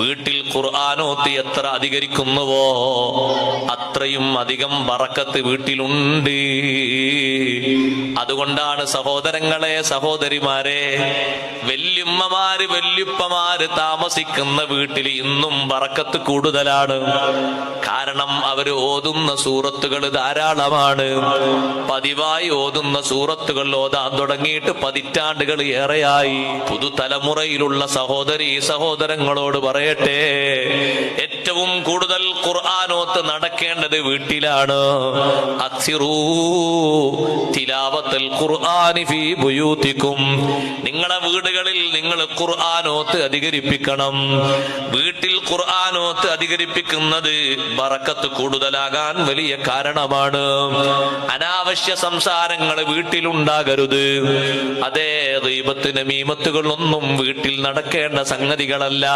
വീട്ടിൽ ഖുർആനോത്ത് എത്ര അധികരിക്കുന്നുവോ അത്രയും അധികം ബറക്കത്ത് വീട്ടിലുണ്ട്. അതുകൊണ്ടാണ് സഹോദരങ്ങളെ, സഹോദരിമാരെ, വല്യുമ്മമാര് വല്യുപ്പമാര് താമസിക്കുന്ന വീട്ടിൽ ഇന്നും ബറക്കത്ത് കൂടുതലാണ്. കാരണം അവര് ഓതുന്ന സൂറത്തുകൾ ധാരാളമാണ്. പതിവായി ഓതുന്ന സൂറത്തുകൾ ഓതാൻ തുടങ്ങിയിട്ട് പതിറ്റാണ്ടുകൾ ഏറെയായി. പുതുതലമുറയിലുള്ള സഹോദരീ സഹോദരങ്ങളോട് പറയട്ടെ, ഏറ്റവും കൂടുതൽ ഖുർആനോത്ത് നടക്കേണ്ടത് വീട്ടിലാണ്. അക്സിറൂ തിലാവത്തുൽ ഖുർആനി ഫീ ബുയൂതികും. നിങ്ങളുടെ വീടുകളിൽ നിങ്ങൾ ഖുർആനോത്ത് അധികരിപ്പിക്കണം. വീട്ടിൽ ഖുർആനോത്ത് അധികരിപ്പിക്കുന്നത് ബറക്കത്ത് കൂടുതലാകാൻ വലിയ കാരണമാണ്. അനാവശ്യ സംസാരങ്ങൾ വീട്ടിലുണ്ടാകരുത്. അതേ ഗീബത്ത് നമീമത്തുകളൊന്നും വീട്ടിൽ നടക്കേണ്ട സംഗതികളല്ല.